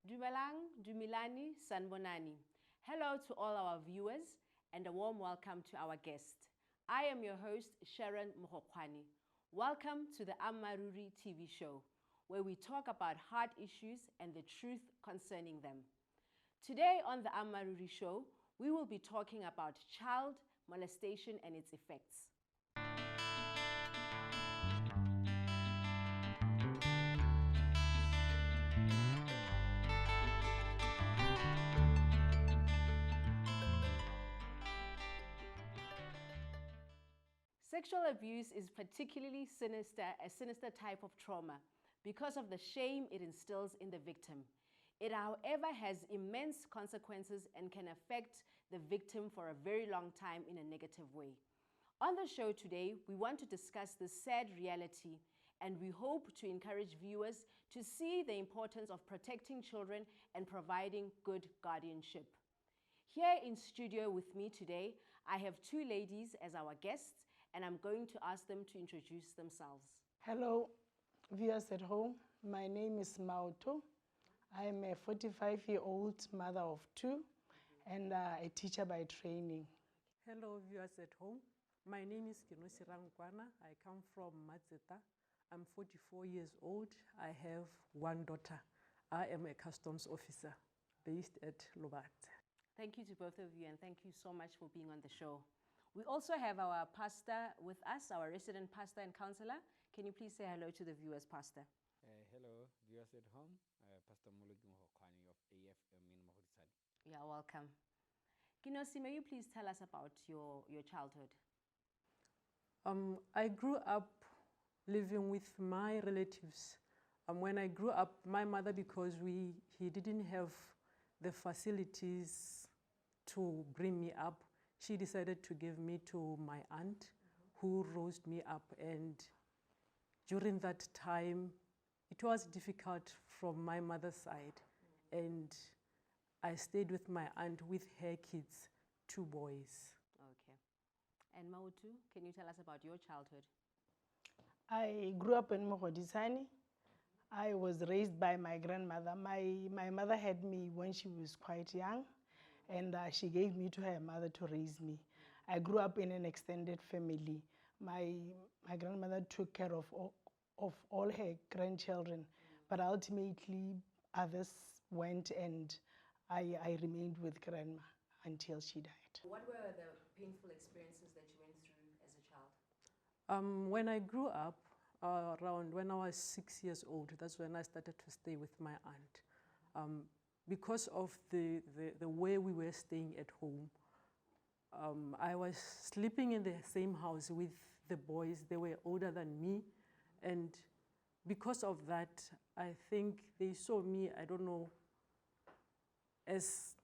Dumelang, Dumilani, Sanbonani. Hello to all our viewers and a warm welcome to our guest. I am your host, Sharon Mohokwani. Welcome to the Amaruri TV show, where we talk about hard issues and the truth concerning them. Today on the Amaruri show, we will be talking about child molestation and its effects. Sexual abuse is particularly a sinister type of trauma because of the shame it instills in the victim. It, however, has immense consequences and can affect the victim for a very long time in a negative way. On the show today, we want to discuss this sad reality, and we hope to encourage viewers to see the importance of protecting children and providing good guardianship. Here in studio with me today, I have two ladies as our guests, and I'm going to ask them to introduce themselves. Hello, viewers at home. My name is Mauto. I am a 45-year-old mother of two and a teacher by training. Hello, viewers at home. My name is Kinosi Rangwana. I come from Matseta. I'm 44 years old. I have one daughter. I am a customs officer based at Lobat. Thank you to both of you, and thank you so much for being on the show. We also have our pastor with us, our resident pastor and counselor. Can you please say hello to the viewers, Pastor? Hello, viewers at home. Pastor Molested of AFM in Molested. Yeah, welcome. Kinosi, may you please tell us about your childhood? I grew up living with my relatives. When I grew up, my mother, because he didn't have the facilities to bring me up, she decided to give me to my aunt, who raised me up. And during that time, it was difficult from my mother's side. And I stayed with my aunt with her kids, 2 boys. Okay. And Mautu, can you tell us about your childhood? I grew up in Mogodisani. I was raised by my grandmother. My mother had me when she was quite young, and she gave me to her mother to raise me. I grew up in an extended family. My grandmother took care of all her grandchildren, but ultimately others went, and I remained with grandma until she died. What were the painful experiences that you went through as a child? When I grew up, around when I was 6 years old, that's when I started to stay with my aunt. Because of the way we were staying at home, I was sleeping in the same house with the boys. They were older than me, and because of that, I think they saw me, I don't know, as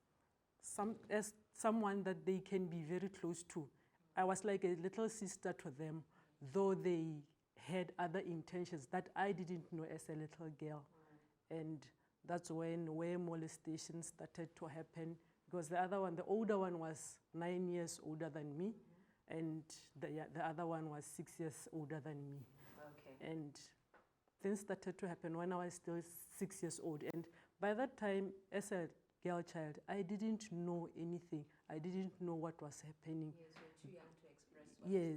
someone that they can be very close to. I was like a little sister to them, though they had other intentions that I didn't know as a little girl. And that's where molestation started to happen, because the older one was 9 years older than me, and the other one was 6 years older than me. Okay. And things started to happen when I was still 6 years old. And by that time, as a girl child, I didn't know anything. I didn't know what was happening. Yes, you're too young to express what was going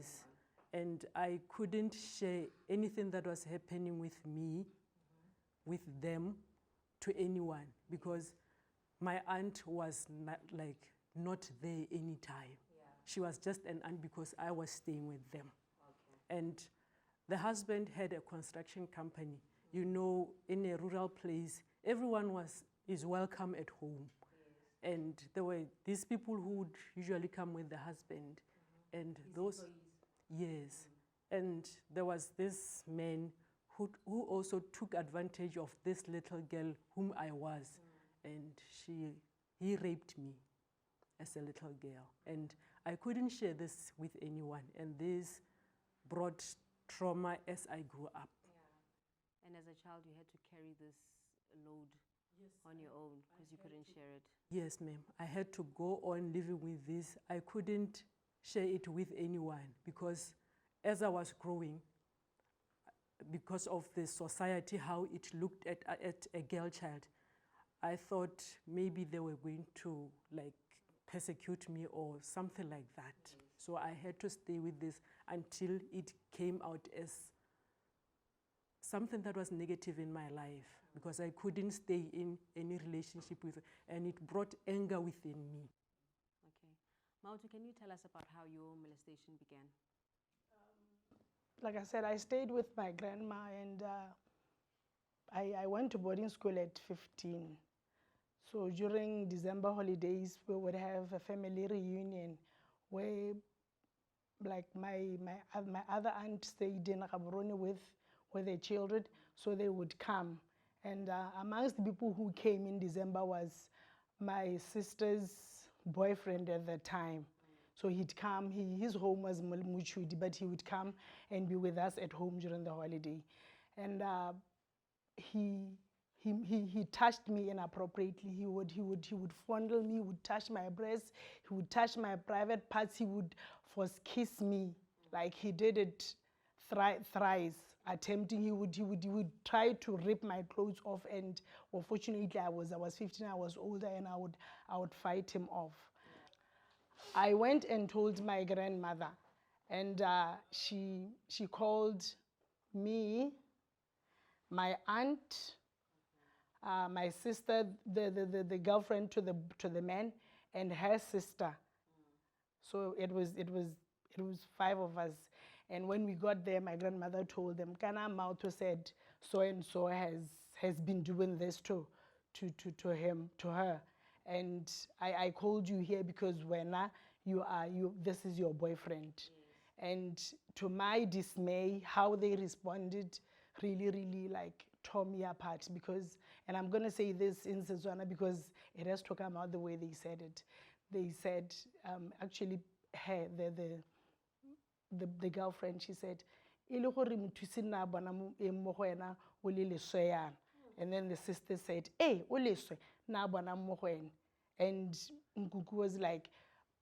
on. And I couldn't share anything that was happening with me, with them, to anyone, because my aunt was not there anytime. Yeah. She was just an aunt because I was staying with them. Okay. And the husband had a construction company. You know, in a rural place, everyone is welcome at home. Yes. And there were these people who would usually come with the husband. And His those, employees. yes. And there was this man who also took advantage of this little girl whom I was. And he raped me as a little girl. And I couldn't share this with anyone. And this brought trauma as I grew up. And as a child, you had to carry this load on your own because you couldn't share it. Yes, ma'am. I had to go on living with this. I couldn't share it with anyone because as I was growing, because of the society, how it looked at a girl child, I thought maybe they were going to like persecute me or something like that. So I had to stay with this until it came out as something that was negative in my life because I couldn't stay in any relationship with it, and it brought anger within me. Okay. Mautu, can you tell us about how your molestation began? Like I said, I stayed with my grandma, and I went to boarding school at 15. So during December holidays, we would have a family reunion where like my other aunt stayed in Gaborone with their children, so they would come. And amongst the people who came in December was my sister's boyfriend at the time. So he'd come, his home was Muchudi, but he would come and be with us at home during the holiday. And he touched me inappropriately. He would fondle me, he would touch my breasts, he would touch my private parts, he would force kiss me. Like he did it thrice, attempting. He would try to rip my clothes off, and unfortunately I was 15, I was older, and I would fight him off. I went and told my grandmother, and she called me, my aunt, my sister, the girlfriend to the man, and her sister. So it was 5 of us. And when we got there, my grandmother told them, Kana Mauto said, so and so has been doing this to her. And I called you here because when this is your boyfriend. Yes. And to my dismay, how they responded really like tore me apart, because, and I'm going to say this in Setswana because it has to come out the way they said it. They said, actually, her, the girlfriend, she said, and then the sister said, hey, and Nkuku was like,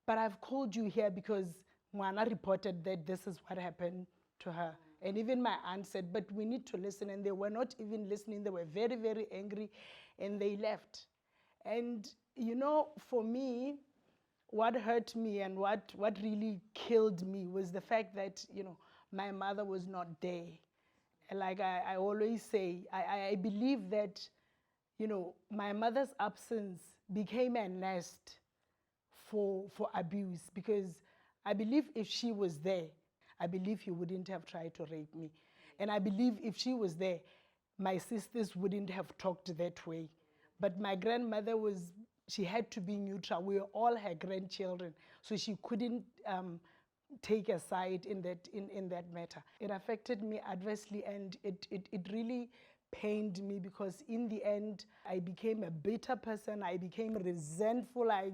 but I've called you here because Mwana reported that this is what happened to her. And even my aunt said, but we need to listen. And they were not even listening. They were very, very angry, and they left. And, you know, for me, what hurt me and what really killed me was the fact that, you know, my mother was not there. And like I always say, I believe that, you know, my mother's absence became a nest for abuse, because I believe if she was there, I believe he wouldn't have tried to rape me. And I believe if she was there, my sisters wouldn't have talked that way. But my grandmother she had to be neutral. We were all her grandchildren, so she couldn't take a side in that matter. It affected me adversely, and it really pained me, because in the end, I became a bitter person. I became resentful. I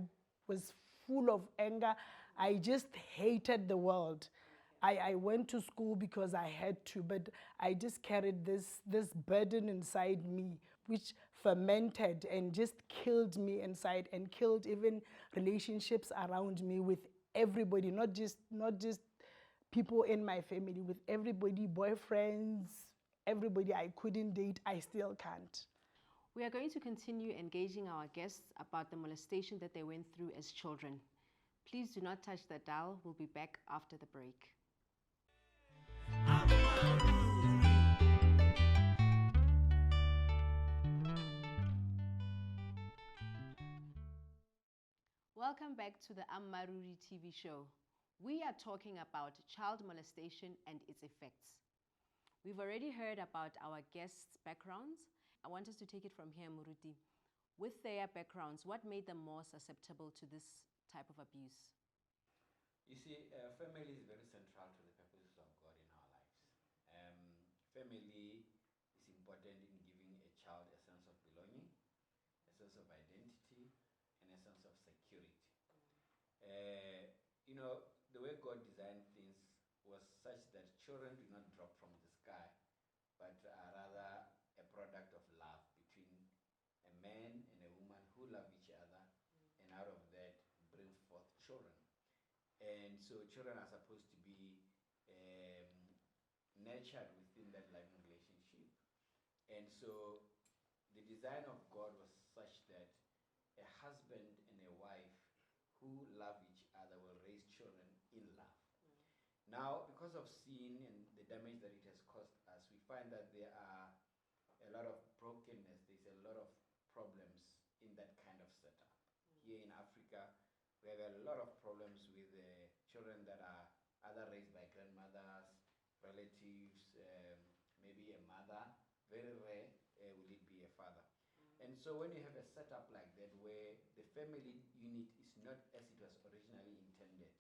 was full of anger. I just hated the world. I went to school because I had to, but I just carried this burden inside me, which fermented and just killed me inside, and killed even relationships around me with everybody, not just people in my family, with everybody, boyfriends, everybody. I couldn't date, I still can't. We are going to continue engaging our guests about the molestation that they went through as children. Please do not touch that dial. We'll be back after the break. Welcome back to the Ammaruri TV show. We are talking about child molestation and its effects. We've already heard about our guests' backgrounds. I want us to take it from here, Muruti. With their backgrounds, what made them more susceptible to this type of abuse? You see, family is very central to the purposes of God in our lives. Family is important in giving a child a sense of belonging, a sense of identity, and a sense of security. You know, the way God designed things was such that children do not drop from the sky, but rather so children are supposed to be nurtured within that loving relationship. And so the design of God was such that a husband and a wife who love each other will raise children in love. Now, because of sin and the damage that it has caused us, we find that there are a lot of brokenness, there's a lot of problems in that kind of setup. Here in Africa, we have a lot of problems with children that are either raised by grandmothers, relatives, maybe a mother. Very rare will it be a father. And so when you have a setup like that where the family unit is not as it was originally intended,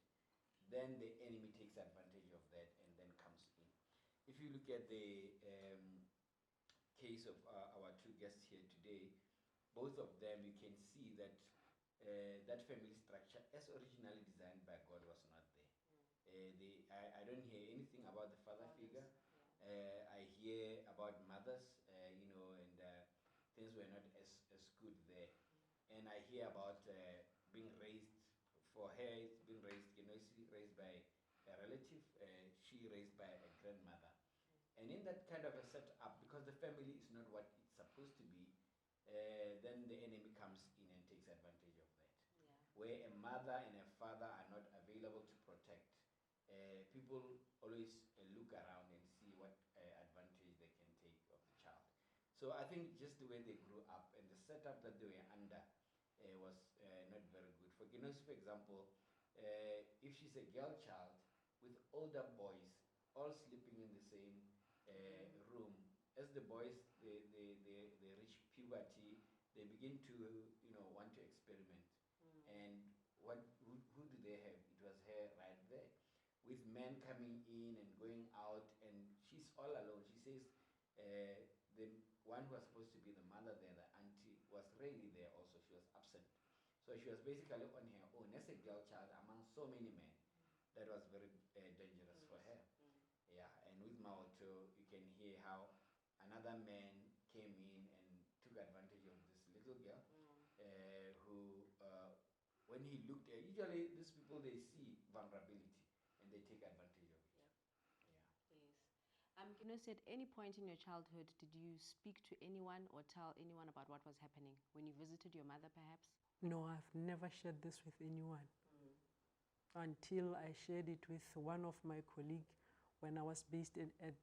then the enemy takes advantage of that and then comes in. If you look at the case of our two guests here today, both of them, you can see that that family structure, as originally designed by God, was not there. I don't hear anything about the father figure. I hear about mothers, and things were not as good there. And I hear about being raised, for her, it's been raised, raised by a relative, she raised by a grandmother. And in that kind of a setup, because the family is not what it's supposed to be, then the enemy comes in and takes advantage of that. Where a mother and a father are not available to protect, people always look around and see what advantage they can take of the child. So I think just the way they grew up and the setup that they were under was not very good. For example, if she's a girl child with older boys all sleeping in the same room, as the boys they reach puberty, they begin to want to experiment. And who do they have? It was her right there, with men coming in and going out, and she's all alone. She says the one who was supposed to be the mother there, the auntie, was really there also. She was absent. So she was basically on her own as a girl child among so many men. That was very dangerous for her. Yeah, and with Maoto, you can hear how another man came in and took advantage of this little girl who, when he looked at, usually these people, they see vulnerability and they take advantage of it. Yes. At any point in your childhood, did you speak to anyone or tell anyone about what was happening when you visited your mother, perhaps? No, I've never shared this with anyone until I shared it with one of my colleagues when I was based at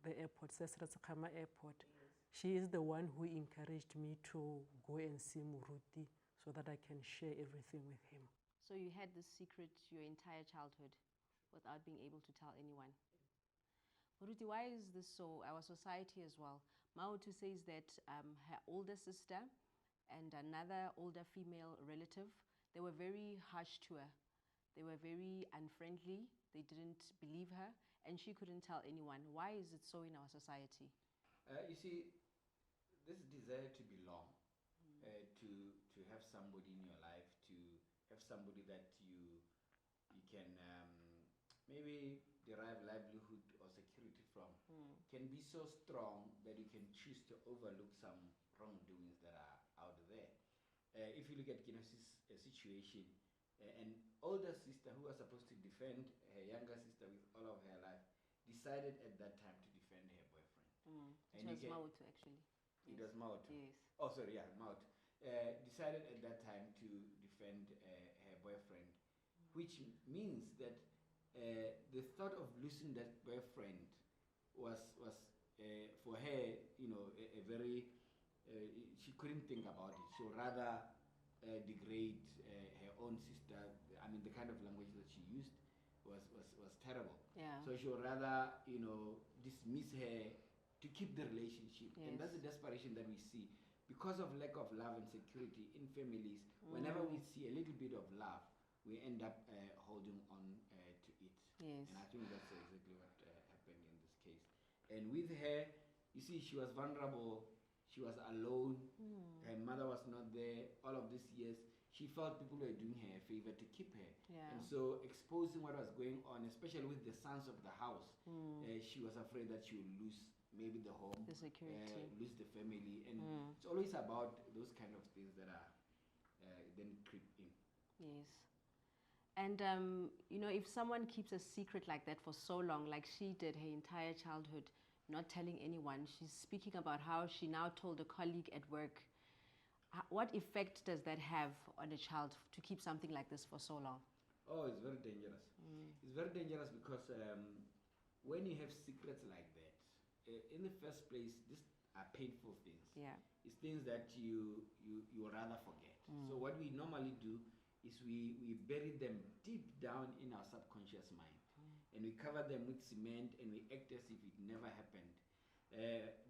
the airport, Sesratsakama Airport. Yes. She is the one who encouraged me to go and see Muruti so that I can share everything with him. So you had this secret your entire childhood without being able to tell anyone. Muruti, why is this so? Our society as well. Maotu says that her older sister and another older female relative, they were very harsh to her. They were very unfriendly. They didn't believe her, and she couldn't tell anyone. Why is it so in our society? You see, this desire to belong, to have somebody in your life, to have somebody that you can maybe derive livelihood or security from, can be so strong that you can choose to overlook some wrongdoings that are out there. If you look at Kinos's situation, an older sister who was supposed to defend her younger sister with all of her life decided at that time to defend her boyfriend. It was Maotu, actually. It was Maotu. Yes. Oh, sorry, yeah, Maotu. Decided at that time to defend her boyfriend, which means that the thought of losing that boyfriend was for her, a very, she couldn't think about it. She would rather degrade her own sister. I mean, the kind of language that she used was terrible. Yeah. So she would rather, dismiss her to keep the relationship. Yes. And that's the desperation that we see. Because of lack of love and security in families, whenever we see a little bit of love, we end up holding on to it. Yes. And I think that's exactly what happened in this case. And with her, you see, she was vulnerable. She was alone. Her mother was not there. All of these years, she felt people were doing her a favor to keep her. Yeah. And so exposing what was going on, especially with the sons of the house, she was afraid that she would lose maybe the home, The security. lose the family. And it's always about those kind of things that are then creep in. Yes. And, if someone keeps a secret like that for so long, like she did her entire childhood, not telling anyone, she's speaking about how she now told a colleague at work. What effect does that have on a child to keep something like this for so long? Oh, it's very dangerous. It's very dangerous because when you have secrets like that, in the first place, these are painful things. Yeah. It's things that you rather forget. So what we normally do is we bury them deep down in our subconscious mind, and we cover them with cement, and we act as if it never happened.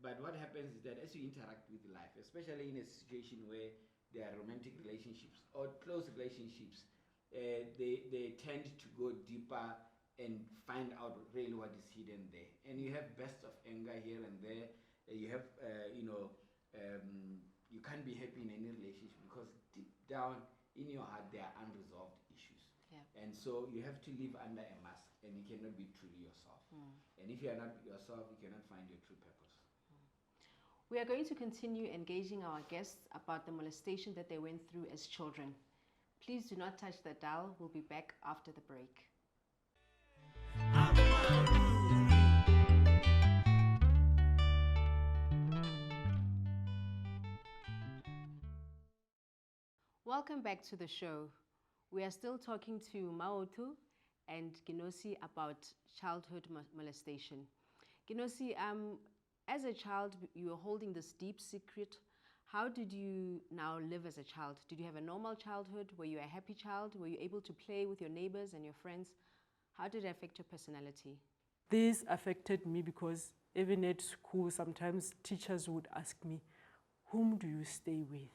But what happens is that as you interact with life, especially in a situation where there are romantic relationships or close relationships, they tend to go deeper and find out really what is hidden there. And you have bursts of anger here and there. You have, you can't be happy in any relationship because deep down in your heart there are unresolved issues. Yeah. And so you have to live under a mask, and you cannot be truly yourself. And if you are not yourself, you cannot find your true purpose. We are going to continue engaging our guests about the molestation that they went through as children. Please do not touch the dial. We'll be back after the break. Welcome back to the show. We are still talking to Maotu and Ginosi about childhood molestation. Ginosi, as a child, you were holding this deep secret. How did you now live as a child? Did you have a normal childhood? Were you a happy child? Were you able to play with your neighbors and your friends? How did it affect your personality? This affected me because even at school, sometimes teachers would ask me, whom do you stay with?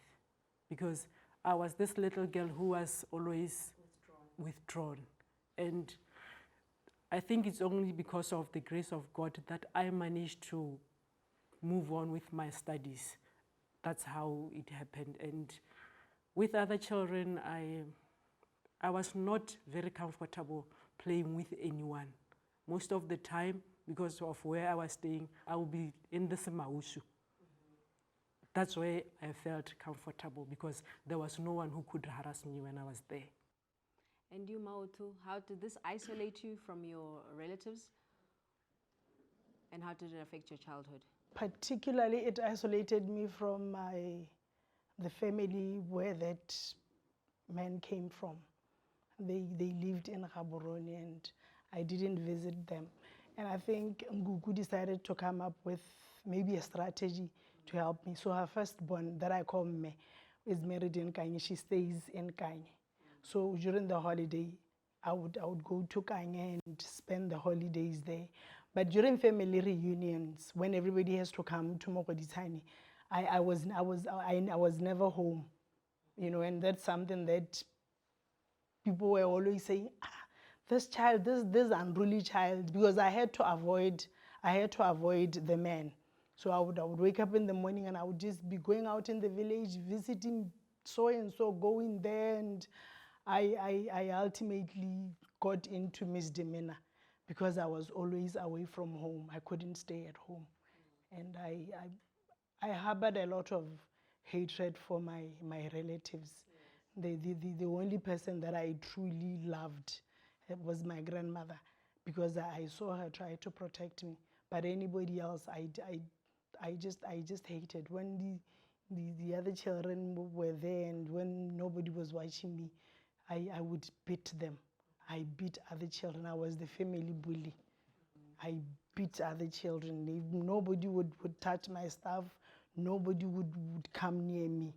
Because I was this little girl who was always withdrawn. And I think it's only because of the grace of God that I managed to move on with my studies. That's how it happened. And with other children, I was not very comfortable playing with anyone. Most of the time, because of where I was staying, I would be in the Semaushu. That's where I felt comfortable because there was no one who could harass me when I was there. And you, Maotu, how did this isolate you from your relatives? And how did it affect your childhood? Particularly, it isolated me from the family where that man came from. They lived in Gaborone and I didn't visit them. And I think Nguku decided to come up with maybe a strategy to help me. So her firstborn, that I call Me, is married in Kanye. She stays in Kanye. So during the holiday, I would go to Kanye and spend the holidays there. But during family reunions, when everybody has to come to Mogodisani, I was never home, and that's something that people were always saying, this child, this unruly child, because I had to avoid the man. So I would wake up in the morning and I would just be going out in the village, visiting so and so, going there, and I ultimately got into misdemeanor because I was always away from home. I couldn't stay at home. And I harbored a lot of hatred for my relatives. The only person that I truly loved was my grandmother because I saw her try to protect me. But anybody else, I just hated. When the other children were there and when nobody was watching me, I would beat them. I beat other children. I was the family bully. I beat other children. Nobody would touch my stuff. Nobody would come near me.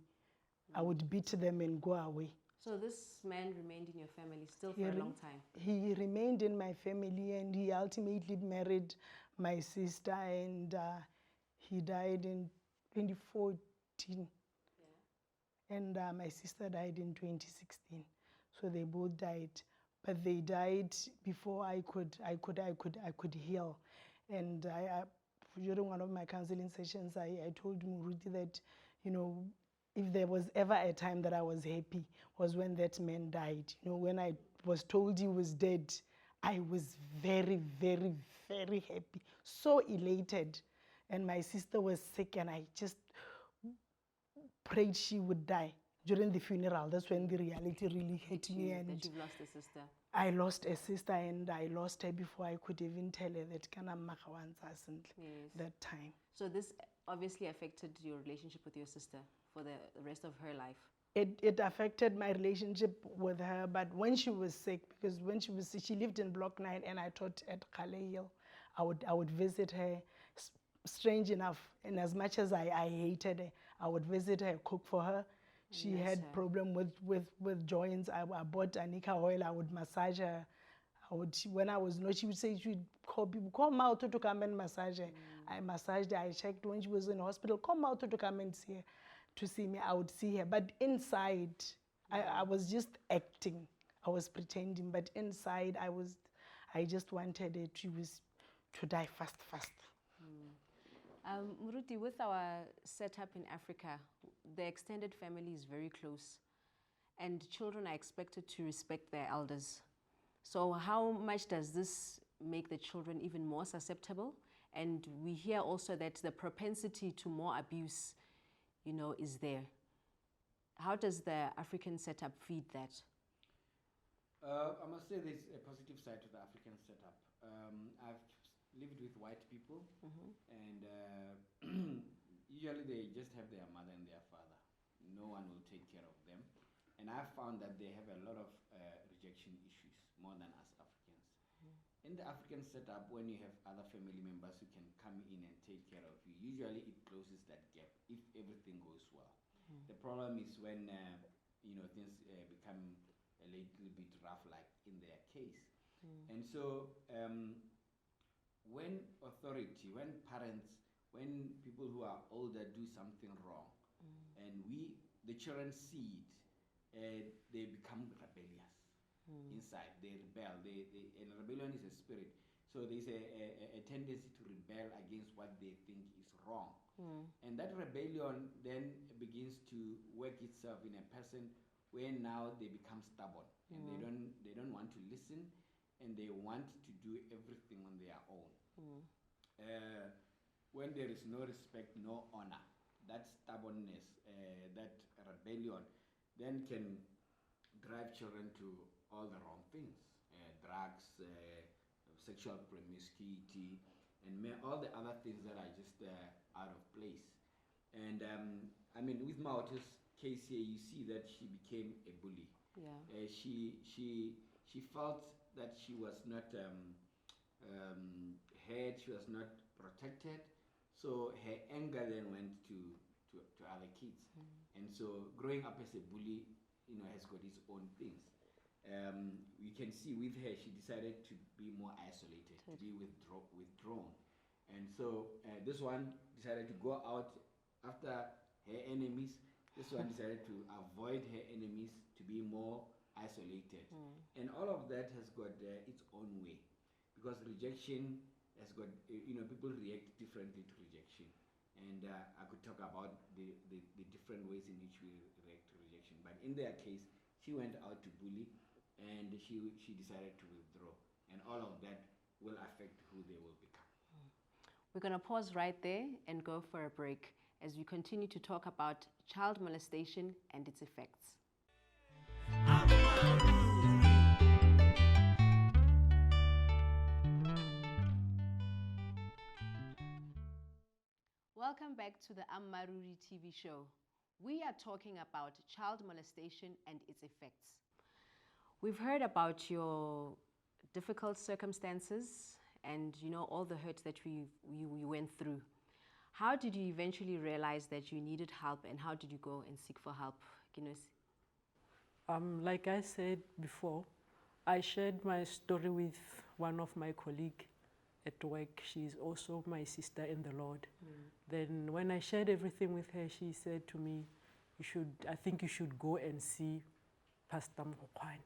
I would beat them and go away. So this man remained in your family still for a long time? He remained in my family and he ultimately married my sister and he died in 2014. Yeah. And my sister died in 2016. So they both died. But they died before I could heal. And during one of my counseling sessions, I told Muruti that, if there was ever a time that I was happy was when that man died. When I was told he was dead, I was very, very, very happy, so elated. And my sister was sick and I just prayed she would die. during the funeral, that's when the reality really hit me, That and you've lost a sister. I lost a sister, and I lost her before I could even tell her that kana makawanza Yes. that time. So this obviously affected your relationship with your sister for the rest of her life. It affected my relationship with her, but when she was sick, because when she was sick, she lived in Block 9 and I taught at Kale Hill, I would visit her. Strange enough, and as much as I hated her, I would visit her, cook for her. She Yes, had sir. problem with joints. I bought Anika oil, I would massage her. When I was not, she would say, she would call people, come out to come and massage her. I massaged her, I checked when she was in hospital, come out to come and see her, to see me. I would see her, but inside, I was just acting. I was pretending, but inside, I just wanted her to die fast. Muruti, with our setup in Africa, the extended family is very close, and children are expected to respect their elders. So how much does this make the children even more susceptible? And we hear also that the propensity to more abuse, is there. How does the African setup feed that? I must say there's a positive side to the African setup. I've lived with white people, and usually they just have their mother and their father. No one will take care of them. And I've found that they have a lot of rejection issues, more than us Africans. In the African setup, when you have other family members who can come in and take care of you, usually it closes that gap if everything goes well. The problem is when things become a little bit rough, like in their case. And so when authority, when parents, when people who are older do something wrong, and the children see it, they become rebellious inside. They rebel. And rebellion is a spirit. So there's a tendency to rebel against what they think is wrong. And that rebellion then begins to work itself in a person where now they become stubborn, and they don't want to listen, and they want to do everything on their own. When there is no respect, no honor, that stubbornness, that rebellion, then can drive children to all the wrong things: drugs, sexual promiscuity, and all the other things that are just out of place. And with Maoto's case here, you see that she became a bully. Yeah. She felt that she was not heard, she was not protected. So her anger then went to other kids. And so growing up as a bully, has got its own things. You can see with her, she decided to be more isolated, to be withdrawn. And so this one decided to go out after her enemies. This one decided to avoid her enemies, to be more isolated. And all of that has got its own way, because rejection has got, people react differently to rejection. And I could talk about the different ways in which we react to rejection. But in their case, she went out to bully, and she decided to withdraw. And all of that will affect who they will become. We're going to pause right there and go for a break as we continue to talk about child molestation and its effects. Welcome back to the Ammaruri TV show. We are talking about child molestation and its effects. We've heard about your difficult circumstances and all the hurt that you went through. How did you eventually realize that you needed help, and how did you go and seek for help, Guinness? Like I said before, I shared my story with one of my colleagues at work. She's also my sister in the Lord. Then when I shared everything with her, she said to me, I think you should go and see Pastor Mokwane,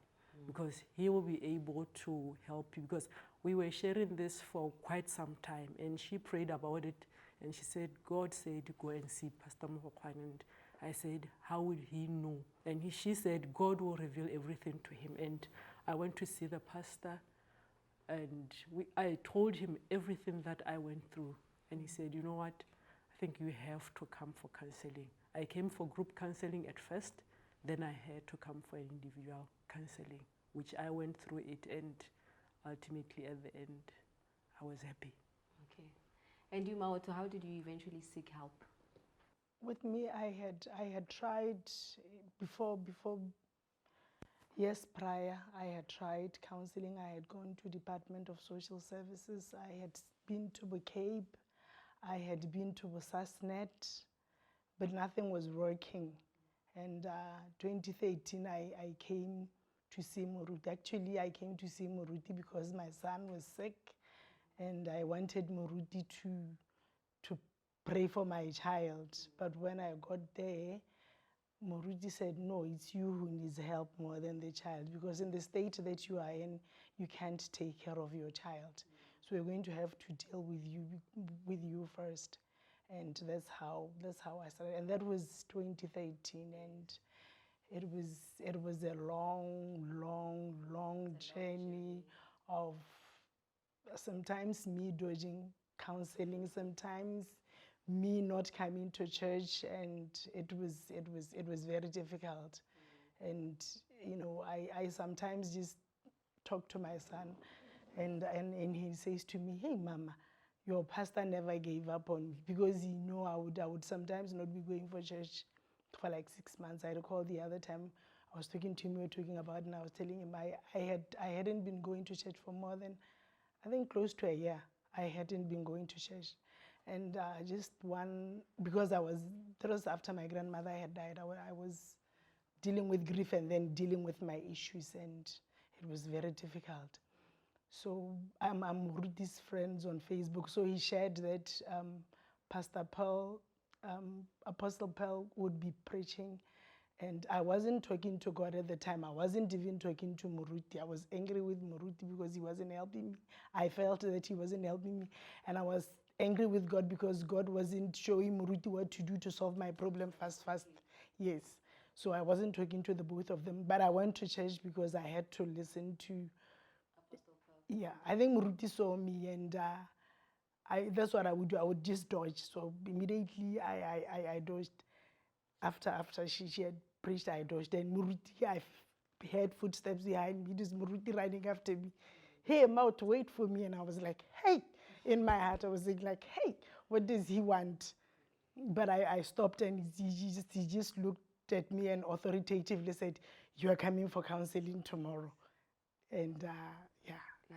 because he will be able to help you, because we were sharing this for quite some time, and she prayed about it, and she said, God said, go and see Pastor Mokwane. And I said, how would he know? And she said, God will reveal everything to him. And I went to see the pastor, and I told him everything that I went through. And he said, you know what, I think you have to come for counseling. I came for group counseling at first. then I had to come for individual counseling, which I went through it, and ultimately at the end, I was happy. Okay. And you, Maoto, how did you eventually seek help? With me, I had tried before years prior. I had tried counseling. I had gone to Department of Social Services. I had been to Bucape. I had been to Busasnet, but nothing was working. And 2013, I came to see Moruti. Actually, I came to see Moruti because my son was sick, and I wanted Moruti to pray for my child. But when I got there, Moruti said, no, it's you who needs help more than the child, because in the state that you are in, you can't take care of your child. So we're going to have to deal with you first. And that's how I started. And that was 2013, and it was a long journey of sometimes me dodging counseling, sometimes me not coming to church, and it was very difficult. And I sometimes just talk to my son, and he says to me, hey mama, your pastor never gave up on me, because I would sometimes not be going for church for like 6 months. I recall the other time I was talking to him, we were talking about it, and I was telling him I hadn't been going to church for more than, I think, close to a year. I hadn't been going to church. And just because that was after my grandmother had died. I was dealing with grief and then dealing with my issues, and it was very difficult. So I'm Rudy's friends on Facebook. So he shared that Pastor Paul, Apostle Paul would be preaching, and I wasn't talking to God at the time. I wasn't even talking to Muruti. I was angry with Muruti because he wasn't helping me. I felt that he wasn't helping me, and I was angry with God because God wasn't showing Muruti what to do to solve my problem fast. Yes. So I wasn't talking to the both of them, but I went to church because I had to listen to. Yeah, I think Muruti saw me, and that's what I would do. I would just dodge. So immediately I dodged. After she had preached, I dodged. Then Muruti, I heard footsteps behind me. This Muruti running after me. Hey, Maut, wait for me. And I was like, hey. In my heart, I was thinking like, hey, what does he want? But I stopped, and he just looked at me and authoritatively said, you are coming for counseling tomorrow. And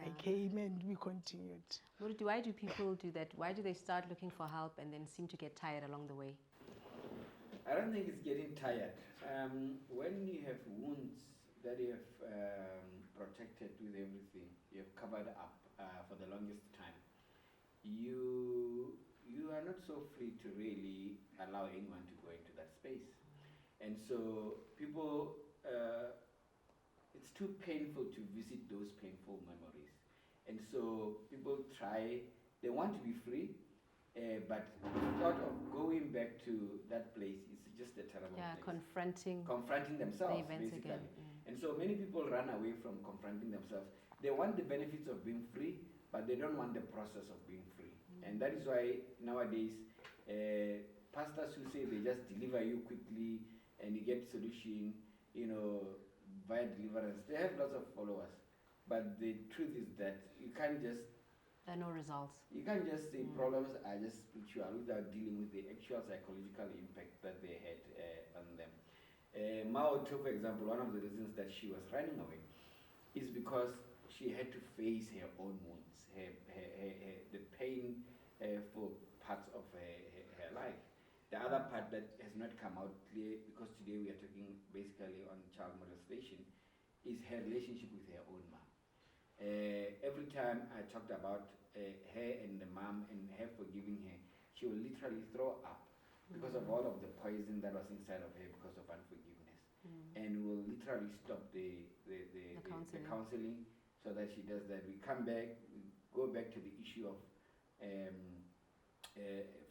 I came and we continued. Muruti, why do people do that? Why do they start looking for help and then seem to get tired along the way? I don't think it's getting tired. When you have wounds that you have protected with everything, you have covered up for the longest time, you are not so free to really allow anyone to go into that space. And so people, it's too painful to visit those painful memories. And so people they want to be free, but the thought of going back to that place is just a terrible place. Confronting themselves, basically. And so many people run away from confronting themselves. They want the benefits of being free, but they don't want the process of being free. And that is why nowadays, pastors who say they just deliver you quickly and you get solution, via deliverance, they have lots of followers. But the truth is that you can't just... There are no results. You can't just say problems are just spiritual without dealing with the actual psychological impact that they had on them. Mao, for example, one of the reasons that she was running away is because she had to face her own wounds, the pain for parts of her life. The other part that has not come out clear, because today we are talking basically on child molestation, is her relationship with her own mom. Every time I talked about her and the mom and her forgiving her, she will literally throw up because of all of the poison that was inside of her because of unforgiveness. And will literally stop the counseling so that she does that. We come back, we go back to the issue of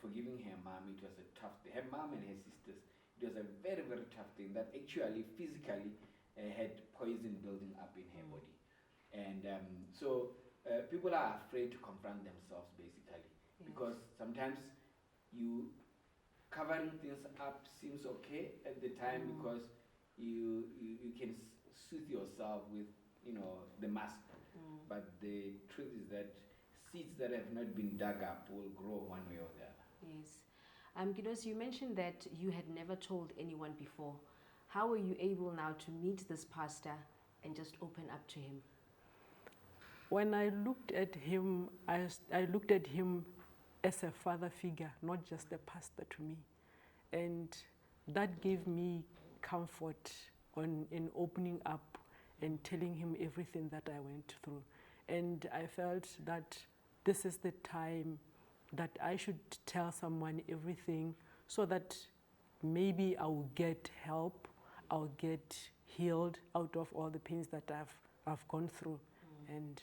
forgiving her mom. It was a tough thing. Her mom and her sisters, it was a very, very tough thing that actually physically had poison building up in her body. And so people are afraid to confront themselves, basically, because sometimes you covering things up seems okay at the time because you can soothe yourself with, you know, the mask. But the truth is that seeds that have not been dug up will grow one way or the other. Yes. Gidos, you mentioned that you had never told anyone before. How were you able now to meet this pastor and just open up to him? When I looked at him, I looked at him as a father figure, not just a pastor to me. And that gave me comfort in opening up and telling him everything that I went through. And I felt that this is the time that I should tell someone everything so that maybe I will get help, I'll get healed out of all the pains that I've gone through. And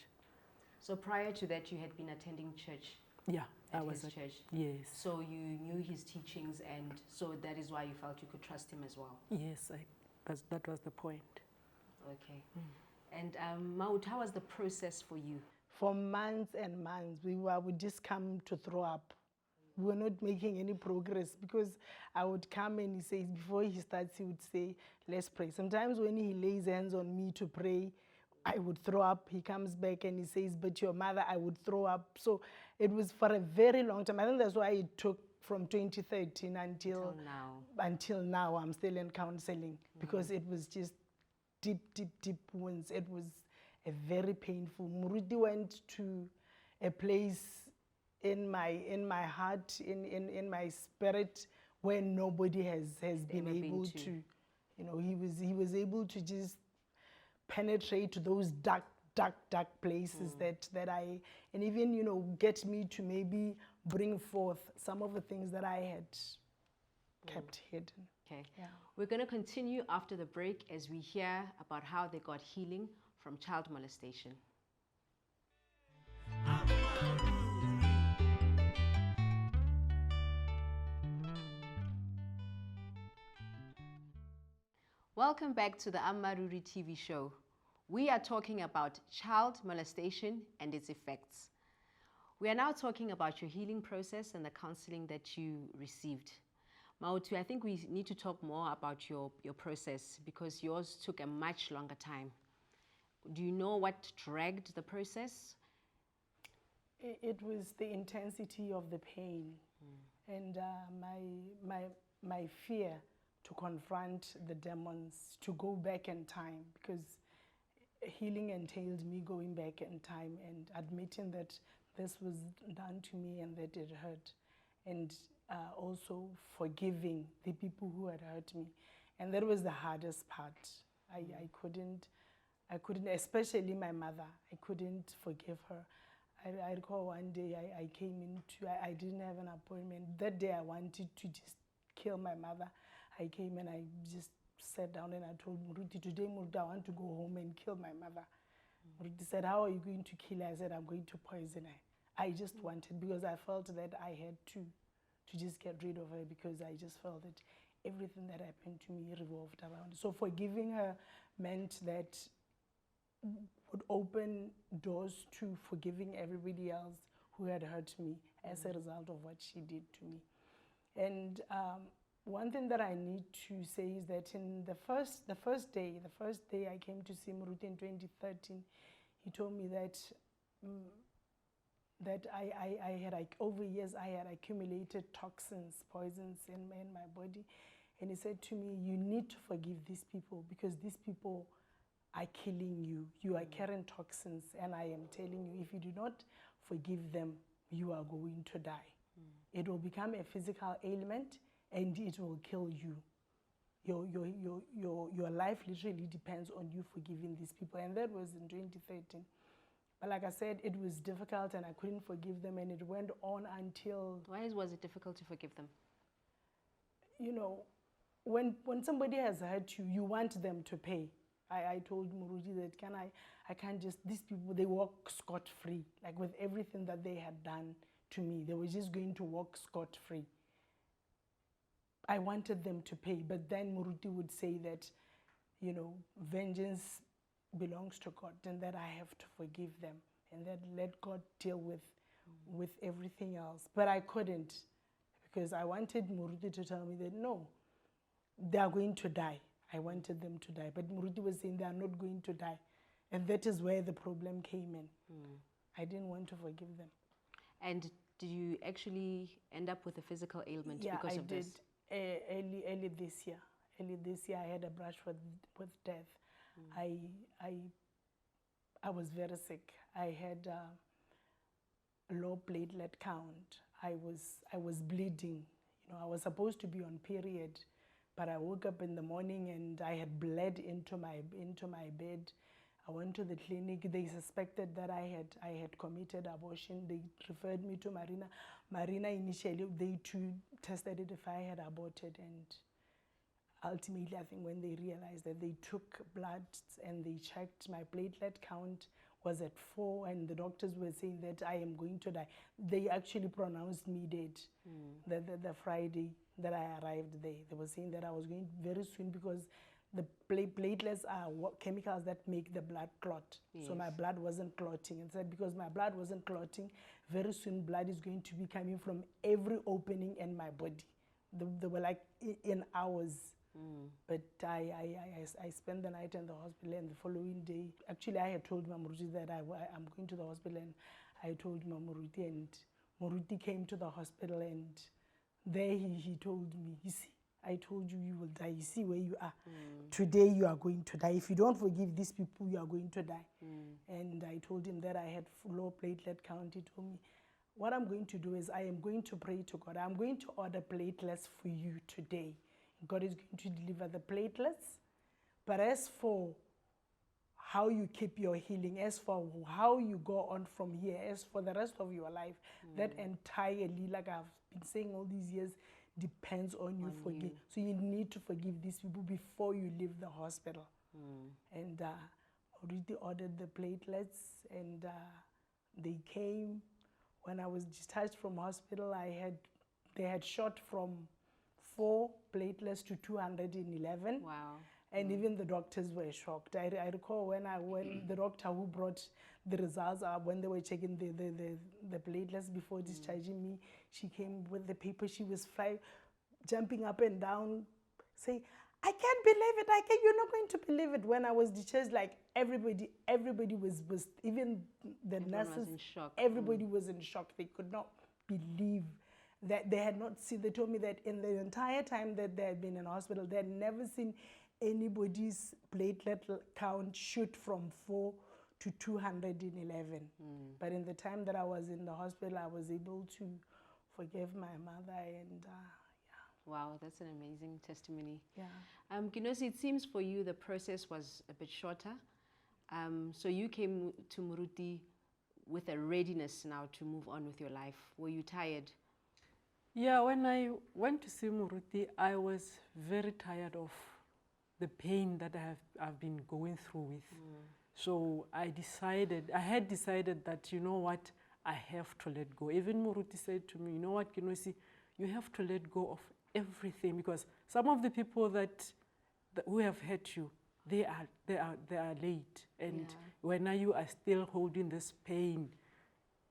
so prior to that, you had been attending church? Yeah, I was at church. Yes. So you knew his teachings, and so that is why you felt you could trust him as well? Yes, that was the point. Okay. And Maud, how was the process for you? For months and months, we would just come to throw up. We were not making any progress because I would come and he says, before he starts, he would say, let's pray. Sometimes when he lays hands on me to pray, I would throw up. He comes back and he says, but your mother, I would throw up. So it was for a very long time. I think that's why it took from 2013 until now. I'm still in counseling because it was just deep wounds. It was a very painful. Muruti went to a place in my heart, in my spirit, where nobody has been able to. You know, he was able to just penetrate those dark places that I, and even, you know, get me to maybe bring forth some of the things that I had kept hidden. Okay. Yeah. We're going to continue after the break as we hear about how they got healing from child molestation. Welcome back to the Amaruri TV show. We are talking about child molestation and its effects. We are now talking about your healing process and the counseling that you received. Mautu, I think we need to talk more about your process because yours took a much longer time. Do you know what dragged the process? It was the intensity of the pain and my fear to confront the demons, to go back in time, because healing entailed me going back in time and admitting that this was done to me and that it hurt, and also forgiving the people who had hurt me. And that was the hardest part. I couldn't, especially my mother, I couldn't forgive her. I recall one day I came into, I didn't have an appointment. That day I wanted to just kill my mother. I came and I just sat down and I told Muruti, today Muruti, I want to go home and kill my mother. Muruti said, how are you going to kill her? I said, I'm going to poison her. I just wanted, because I felt that I had to just get rid of her, because I just felt that everything that happened to me revolved around it. So forgiving her meant that would open doors to forgiving everybody else who had hurt me as a result of what she did to me. And one thing that I need to say is that in the first day I came to see Muruti in 2013, he told me that I had, like, over years I had accumulated toxins, poisons in my body. And he said to me, you need to forgive these people, because these people are killing you. You are carrying toxins, and I am telling you, if you do not forgive them, you are going to die. It will become a physical ailment, and it will kill you. Your life literally depends on you forgiving these people. And that was in 2013. But like I said, it was difficult and I couldn't forgive them, and it went on until... Why was it difficult to forgive them? You know, when somebody has hurt you, you want them to pay. I told Muruti that I can't just, these people, they walk scot-free. Like, with everything that they had done to me, they were just going to walk scot-free. I wanted them to pay, but then Muruti would say that, you know, vengeance belongs to God, and that I have to forgive them, and that let God deal with everything else. But I couldn't, because I wanted Muruti to tell me that no, they are going to die. I wanted them to die. But Muruti was saying they are not going to die. And that is where the problem came in. I didn't want to forgive them. And did you actually end up with a physical ailment because of this? Yeah, I did early this year. Early this year, I had a brush with death. I was very sick. I had low platelet count. I was bleeding. You know, I was supposed to be on period, but I woke up in the morning and I had bled into my bed. I went to the clinic. They suspected that I had committed abortion. They referred me to Marina. Marina initially, they too tested it if I had aborted, and ultimately, I think when they realized that, they took blood and they checked my platelet count was at 4, and the doctors were saying that I am going to die. They actually pronounced me dead the Friday that I arrived there. They were saying that I was going very soon, because the platelets are chemicals that make the blood clot. Yes. So my blood wasn't clotting. And said because my blood wasn't clotting, very soon blood is going to be coming from every opening in my body. They were like in hours. But I spent the night in the hospital, and the following day, actually I had told Mamuruti that I'm going to the hospital, and I told Mamuruti, and Mamuruti came to the hospital, and there he told me, you see, I told you you will die. You see where you are. Today you are going to die. If you don't forgive these people, you are going to die. And I told him that I had low platelet count. He told me, what I'm going to do is I am going to pray to God. I'm going to order platelets for you today. God is going to deliver the platelets. But as for how you keep your healing, as for how you go on from here, as for the rest of your life, that entirely, like I've been saying all these years, depends on you. So you need to forgive these people before you leave the hospital. And already ordered the platelets, and they came. When I was discharged from hospital, they had shot from 4 platelets to 211. Wow. And even the doctors were shocked. I recall when the doctor who brought the results up, when they were checking the platelets before discharging me, she came with the paper. She was jumping up and down, saying, I can't believe it. You're not going to believe it. When I was discharged, like everybody was even the nurses, was in shock. Everybody was in shock. They could not believe that they had not seen. They told me that in the entire time that they had been in hospital, they had never seen anybody's platelet count shoot from 4 to 211. But in the time that I was in the hospital, I was able to forgive my mother, and Wow, that's an amazing testimony. yeah. Kinosi, it seems for you the process was a bit shorter. So you came to Muruti with a readiness now to move on with your life. Were you tired? Yeah, when I went to see Muruti, I was very tired of the pain that I've been going through with. So I had decided that, you know what, I have to let go. Even Muruti said to me, you know what, Kinosi, you have to let go of everything, because some of the people who have hurt you, they are late, and when you are still holding this pain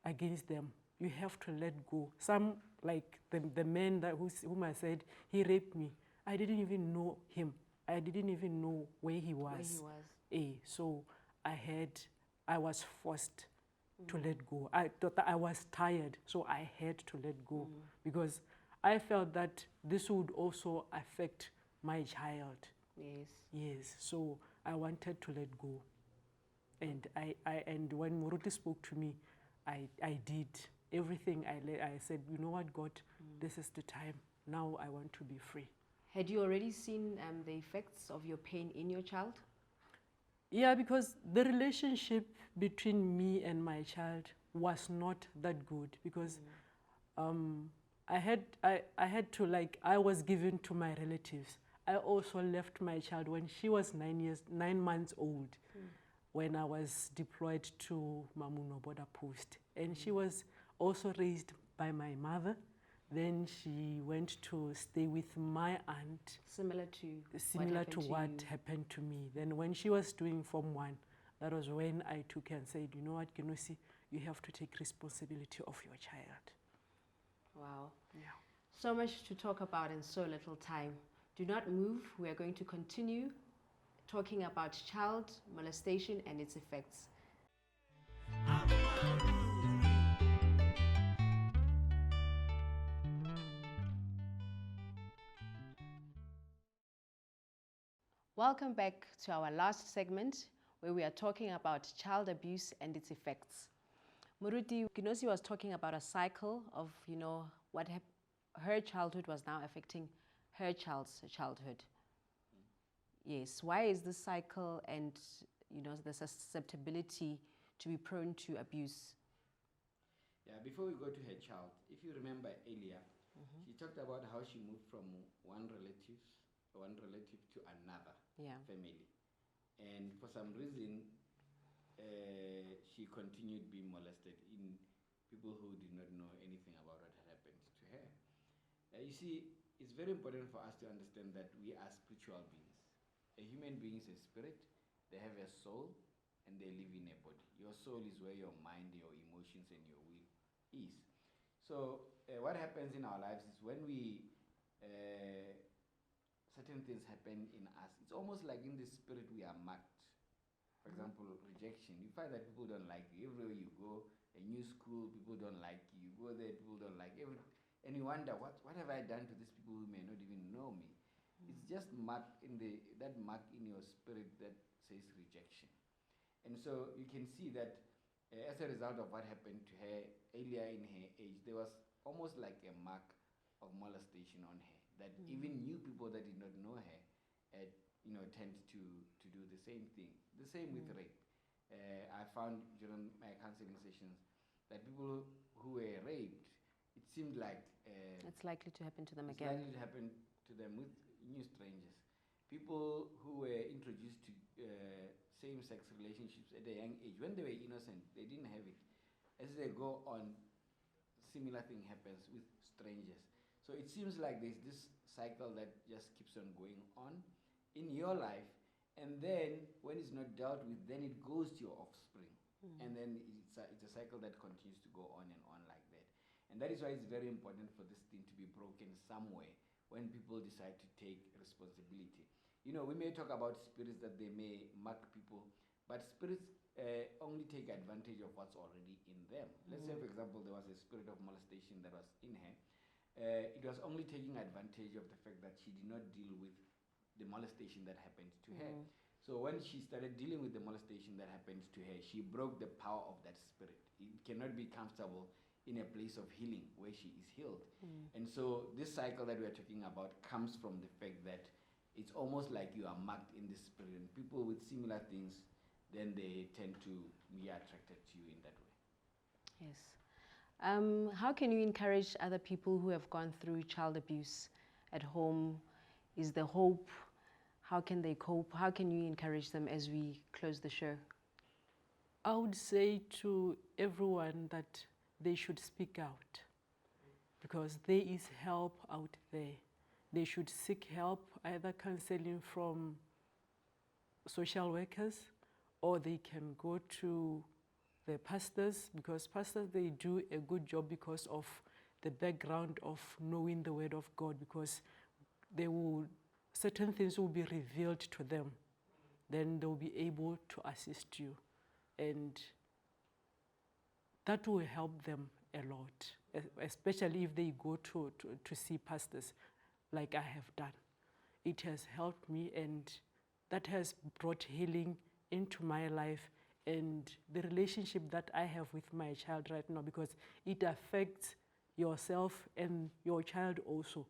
against them, you have to let go. Some, like the man whom I said he raped me, I didn't even know him. I didn't even know where he was. So I was forced to let go. I thought that I was tired, so I had to let go, because I felt that this would also affect my child. Yes. So I wanted to let go, and and when Muruti spoke to me, I did everything. I said, you know what, God, this is the time. Now I want to be free. Had you already seen the effects of your pain in your child? Yeah, because the relationship between me and my child was not that good, because I had to, like, I was given to my relatives. I also left my child when she was 9 months old, when I was deployed to Mamuno border post. And she was also raised by my mother. Then she went to stay with my aunt. Similar to what happened to me. Then when she was doing Form 1, that was when I took her and said, you know what, Kinosi, you have to take responsibility of your child. Wow. Yeah. So much to talk about in so little time. Do not move. We are going to continue talking about child molestation and its effects. Welcome back to our last segment where we are talking about child abuse and its effects. Muruti, Ginosi was talking about a cycle of, what her childhood was now affecting her child's childhood. Yes, why is this cycle and, the susceptibility to be prone to abuse? Yeah, before we go to her child, if you remember earlier, she talked about how she moved from one relative to another family. And for some reason, she continued being molested in people who did not know anything about what had happened to her. You see, it's very important for us to understand that we are spiritual beings. A human being is a spirit, they have a soul, and they live in a body. Your soul is where your mind, your emotions, and your will is. So what happens in our lives is when certain things happen in us, it's almost like in the spirit we are marked. For example, rejection. You find that people don't like you. Everywhere you go, a new school, people don't like you. You go there, people don't like you. And you wonder, what have I done to these people who may not even know me? It's just marked in that mark in your spirit that says rejection. And so you can see that as a result of what happened to her earlier in her age, there was almost like a mark of molestation on her, that even new people that did not know her tend to do the same thing. The same with rape. I found during my counseling sessions that people who were raped, it seemed like it's likely to happen to them it's again. likely to happen to them with new strangers. People who were introduced to same-sex relationships at a young age, when they were innocent, they didn't have it. As they go on, similar thing happens with strangers. So it seems like there's this cycle that just keeps on going on in your life, and then when it's not dealt with, then it goes to your offspring. And then it's a cycle that continues to go on and on like that. And that is why it's very important for this thing to be broken somewhere when people decide to take responsibility. We may talk about spirits that they may mark people, but spirits only take advantage of what's already in them. Let's say, for example, there was a spirit of molestation that was in her. It was only taking advantage of the fact that she did not deal with the molestation that happened to her. So when she started dealing with the molestation that happened to her, she broke the power of that spirit. It cannot be comfortable in a place of healing where she is healed. And so this cycle that we are talking about comes from the fact that it's almost like you are marked in the spirit, and people with similar things, then they tend to be attracted to you in that way. Yes. How can you encourage other people who have gone through child abuse at home? Is there hope? How can they cope? How can you encourage them as we close the show? I would say to everyone that they should speak out, because there is help out there. They should seek help, either counseling from social workers, or they can go to the pastors, because pastors, they do a good job because of the background of knowing the word of God, because certain things will be revealed to them. Then they'll be able to assist you. And that will help them a lot, especially if they go to see pastors like I have done. It has helped me, and that has brought healing into my life and the relationship that I have with my child right now, because it affects yourself and your child also.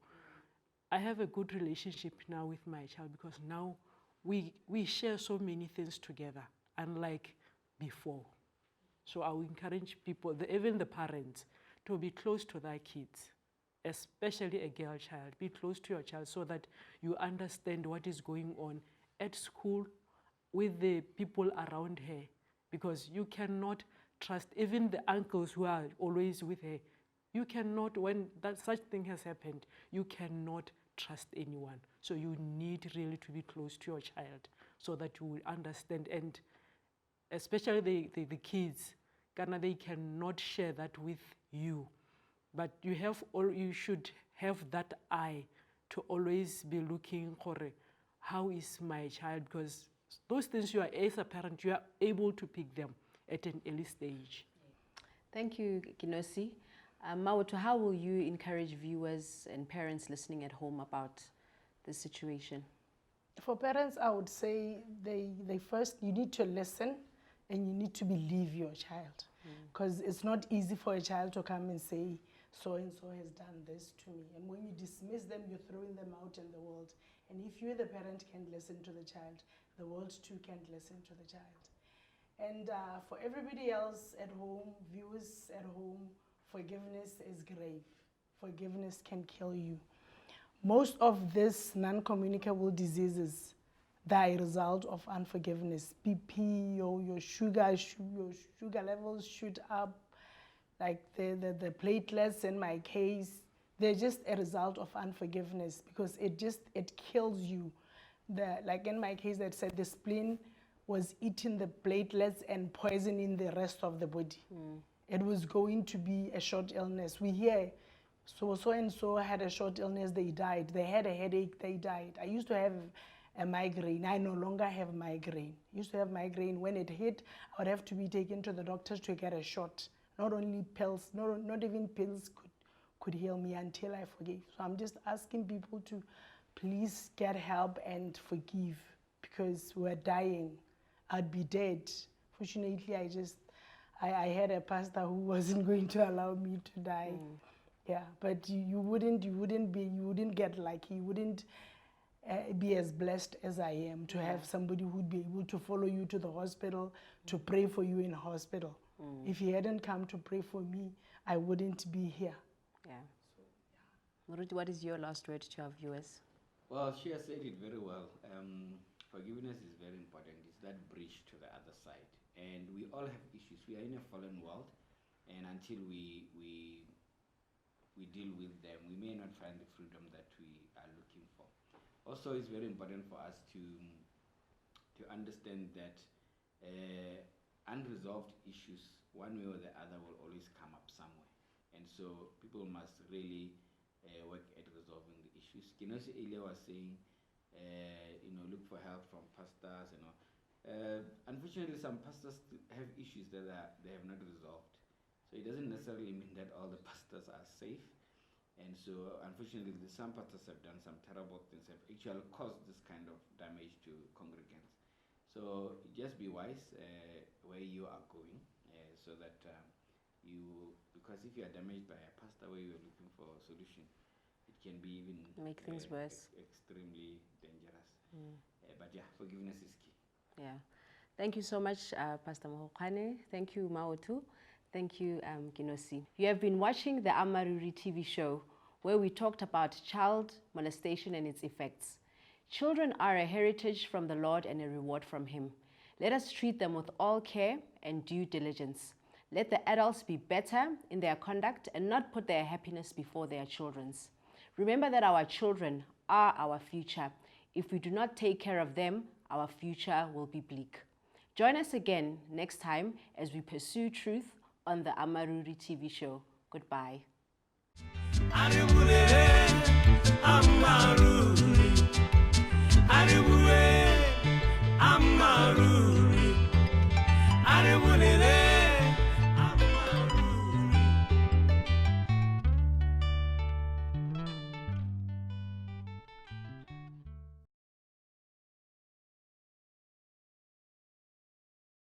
I have a good relationship now with my child, because now we share so many things together, unlike before. So I will encourage people, even the parents, to be close to their kids, especially a girl child. Be close to your child so that you understand what is going on at school with the people around her, because you cannot trust even the uncles who are always with her. You cannot, when such thing has happened, you cannot trust anyone. So you need really to be close to your child so that you will understand, and especially the kids, they cannot share that with you. But you should have that eye to always be looking for how is my child, because those things you are, as a parent, you are able to pick them at an early stage. Thank you, Kinosi. Mautu, how will you encourage viewers and parents listening at home about this situation? For parents, I would say they first, you need to listen and you need to believe your child. Because it's not easy for a child to come and say, so-and-so has done this to me. And when you dismiss them, you're throwing them out in the world. And if you, the parent, can't listen to the child, the world too can't listen to the child. And for everybody else at home, viewers at home, forgiveness is grave. Forgiveness can kill you. Most of these non-communicable diseases, they are a result of unforgiveness. BP, your sugar levels shoot up, like the platelets in my case, they're just a result of unforgiveness because it kills you. Like in my case, that said the spleen was eating the platelets and poisoning the rest of the body. It was going to be a short illness. We hear, so-and-so had a short illness, they died. They had a headache, they died. I used to have a migraine. I no longer have migraine. I used to have migraine. When it hit, I would have to be taken to the doctors to get a shot. Not only pills, not even pills could heal me until I forgave. So I'm just asking people to please get help and forgive because we're dying. I'd be dead. Fortunately, I had a pastor who wasn't going to allow me to die. Yeah, but you wouldn't get lucky. You wouldn't be as blessed as I am to have somebody who'd be able to follow you to the hospital, to pray for you in hospital. If he hadn't come to pray for me, I wouldn't be here. Yeah. Moruti, what is your last word to our viewers? Well, she has said it very well. Forgiveness is very important. It's that bridge to the other side. And we all have issues. We are in a fallen world, and until we deal with them, we may not find the freedom that we are looking for. Also, it's very important for us to understand that unresolved issues, one way or the other, will always come up somewhere. And so people must really work at resolving the issues. Kinosi earlier was saying, look for help from pastors and all. Unfortunately, some pastors have issues that they have not resolved. So it doesn't necessarily mean that all the pastors are safe. And so, unfortunately, some pastors have done some terrible things, have actually caused this kind of damage to congregants. So just be wise where you are going, so that because if you are damaged by a pastor where you are looking for a solution, it can be even make things worse. Extremely dangerous. But yeah, forgiveness is key. Yeah. Thank you so much, Pastor Mohokane. Thank you, Mautu. Thank you, Kinosi. You have been watching the Amaruri TV show, where we talked about child molestation and its effects. Children are a heritage from the Lord and a reward from Him. Let us treat them with all care and due diligence. Let the adults be better in their conduct and not put their happiness before their children's. Remember that our children are our future. If we do not take care of them, our future will be bleak. Join us again next time as we pursue truth on the Amaruri TV show. Goodbye.